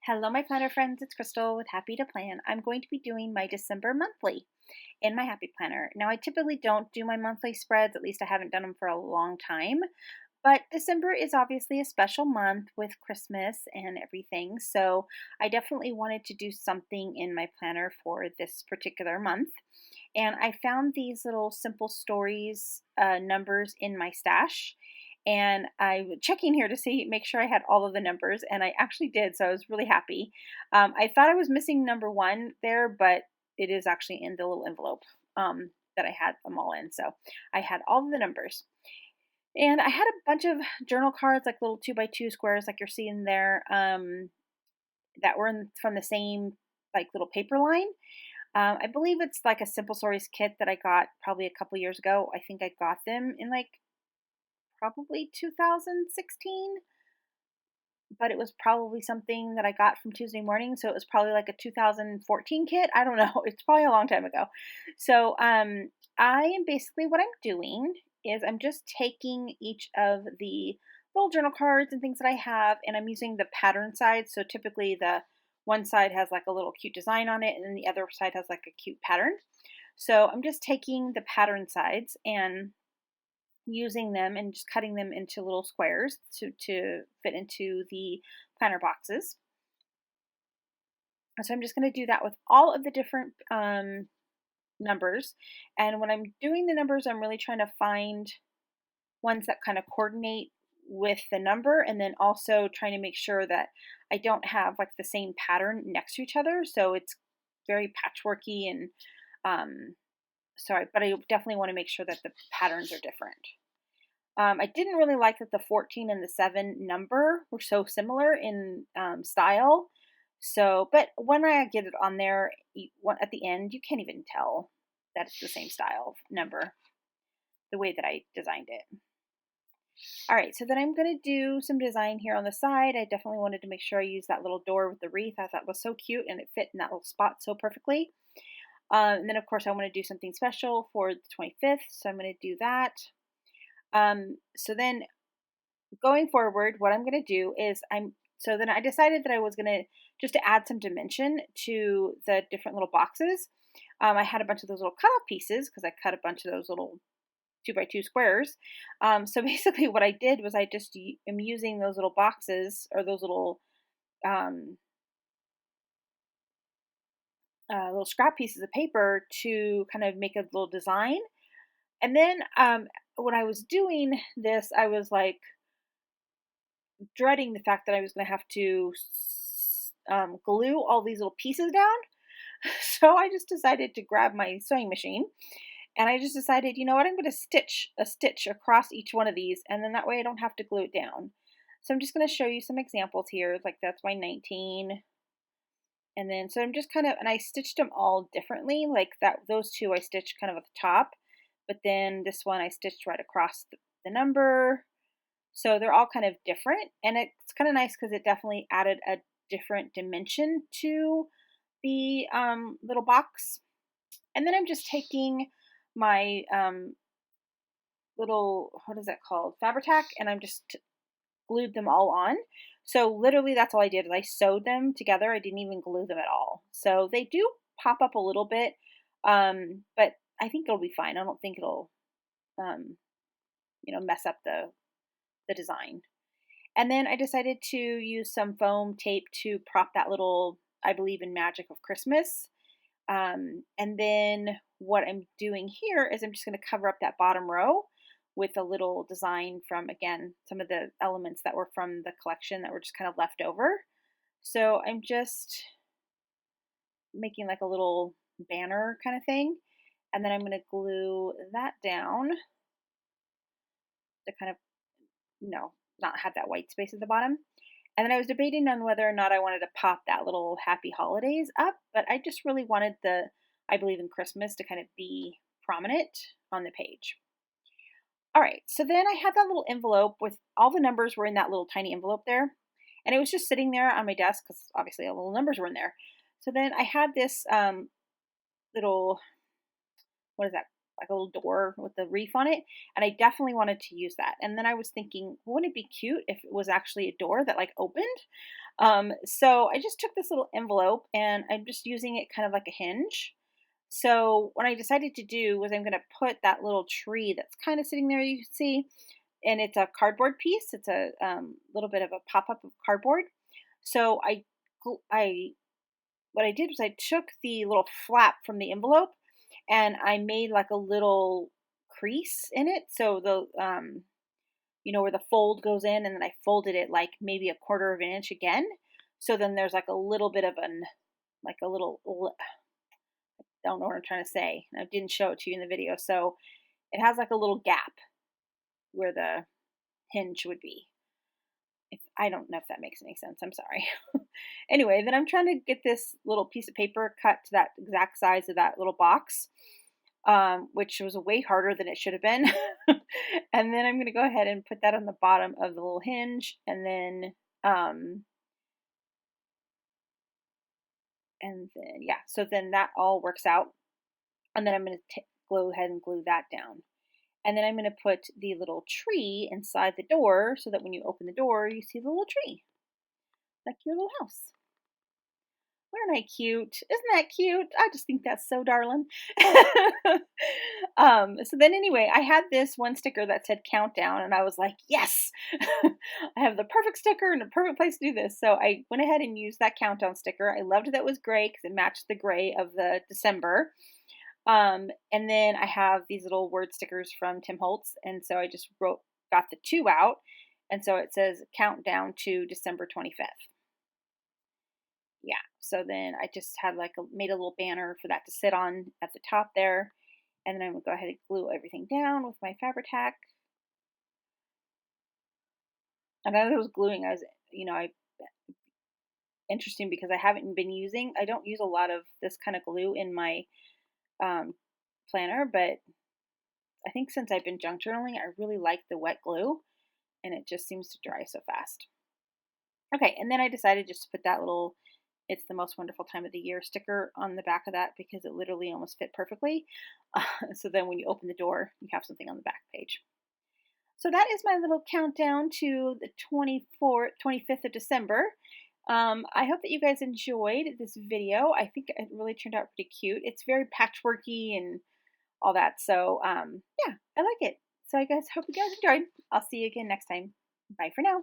Hello, my planner friends. It's Crystal with Happy to Plan. I'm going to be doing my December monthly in my Happy Planner. Now, I typically don't do my monthly spreads, at least I haven't done them for a long time. But December is obviously a special month with Christmas and everything. So I definitely wanted to do something in my planner for this particular month. And I found these little simple stories numbers in my stash. And I was checking here to see, make sure I had all of the numbers, and I actually did. So I was really happy. I thought I was missing number one there, but it is actually in the little envelope that I had them all in. So I had all of the numbers. And I had a bunch of journal cards, like little 2x2 squares, like you're seeing there, that were from the same like little paper line. I believe it's like a Simple Stories kit that I got probably a couple years ago. I think I got them in like probably 2016, but it was probably something that I got from Tuesday Morning. So it was probably like a 2014 kit. I don't know. It's probably a long time ago. So I am basically what I'm doing is I'm just taking each of the little journal cards and things that I have, and I'm using the pattern side. So typically the one side has like a little cute design on it, and then the other side has like a cute pattern. So I'm just taking the pattern sides and using them and just cutting them into little squares to fit into the planner boxes. So I'm just going to do that with all of the different numbers. And when I'm doing the numbers, I'm really trying to find ones that kind of coordinate with the number, and then also trying to make sure that I don't have like the same pattern next to each other. So it's very patchworky and but I definitely want to make sure that the patterns are different. I didn't really like that the 14 and the 7 number were so similar in style. So, but when I get it on there at the end, you can't even tell that it's the same style number, the way that I designed it. All right, so then I'm going to do some design here on the side. I definitely wanted to make sure I used that little door with the wreath. I thought was so cute, and it fit in that little spot so perfectly. And then, of course, I want to do something special for the 25th, so I'm going to do that. So then going forward, what I'm going to do is so then I decided that I was going to just to add some dimension to the different little boxes. I had a bunch of those little cutoff pieces because I cut a bunch of those little 2x2 squares. So basically what I did was I just am using those little boxes or those little little scrap pieces of paper to kind of make a little design. And then when I was doing this, I was like dreading the fact that I was going to have to glue all these little pieces down. So I just decided to grab my sewing machine, and I just decided, you know what, I'm going to stitch a stitch across each one of these, and then that way I don't have to glue it down. So I'm just going to show you some examples here. Like that's my 19. And then, so I'm just kind of, and I stitched them all differently. Like those two I stitched kind of at the top, but then this one I stitched right across the number. So they're all kind of different, and it's kind of nice because it definitely added a different dimension to the little box. And then I'm just taking my little, what is that called, Fabri-Tac, and I'm just glued them all on. So literally that's all I did is I sewed them together. I didn't even glue them at all. So they do pop up a little bit, but I think it'll be fine. I don't think it'll mess up the design. And then I decided to use some foam tape to prop that little I Believe in Magic of Christmas. And then what I'm doing here is I'm just going to cover up that bottom row with a little design from, again, some of the elements that were from the collection that were just kind of left over. So I'm just making like a little banner kind of thing. And then I'm going to glue that down to kind of, not have that white space at the bottom. And then I was debating on whether or not I wanted to pop that little Happy Holidays up, but I just really wanted the I Believe in Christmas to kind of be prominent on the page. All right, so then I had that little envelope with all the numbers were in that little tiny envelope there. And it was just sitting there on my desk because obviously all the little numbers were in there. So then I had this little, what is that? Like a little door with the wreath on it, and I definitely wanted to use that. And then I was thinking, wouldn't it be cute if it was actually a door that like opened? So I just took this little envelope and I'm just using it kind of like a hinge. So what I decided to do was I'm going to put that little tree that's kind of sitting there, you can see, and it's a cardboard piece. It's a little bit of a pop up of cardboard. So I what I did was I took the little flap from the envelope and I made like a little crease in it. So where the fold goes in, and then I folded it like maybe a quarter of an inch again. So then there's like a little bit of like a little, don't know what I'm trying to say. I didn't show it to you in the video. So it has like a little gap where the hinge would be. If I don't know if that makes any sense. I'm sorry. Anyway, then I'm trying to get this little piece of paper cut to that exact size of that little box, which was way harder than it should have been. And then I'm going to go ahead and put that on the bottom of the little hinge, um, and then yeah, so then that all works out. And then I'm going to go ahead and glue that down. And then I'm going to put the little tree inside the door so that when you open the door, you see the little tree, like your little house. Aren't I cute? Isn't that cute? I just think that's so darling. So then anyway, I had this one sticker that said countdown, and I was like, yes, I have the perfect sticker and the perfect place to do this. So I went ahead and used that countdown sticker. I loved that it was gray because it matched the gray of the December. And then I have these little word stickers from Tim Holtz, and so I just got the two out, and so it says countdown to December 25th. Yeah, so then I just had made a little banner for that to sit on at the top there, and then I'm gonna go ahead and glue everything down with my Fabri-Tac. And as I was gluing, I interesting because I don't use a lot of this kind of glue in my um, planner, but I think since I've been junk journaling, I really like the wet glue, and it just seems to dry so fast. Okay, and then I decided just to put that little "It's the most wonderful time of the year" sticker on the back of that because it literally almost fit perfectly. So then when you open the door, you have something on the back page. So that is my little countdown to the 25th of December. I hope that you guys enjoyed this video. I think it really turned out pretty cute. It's very patchworky and all that. So yeah, I like it. So I guys hope you guys enjoyed. I'll see you again next time. Bye for now.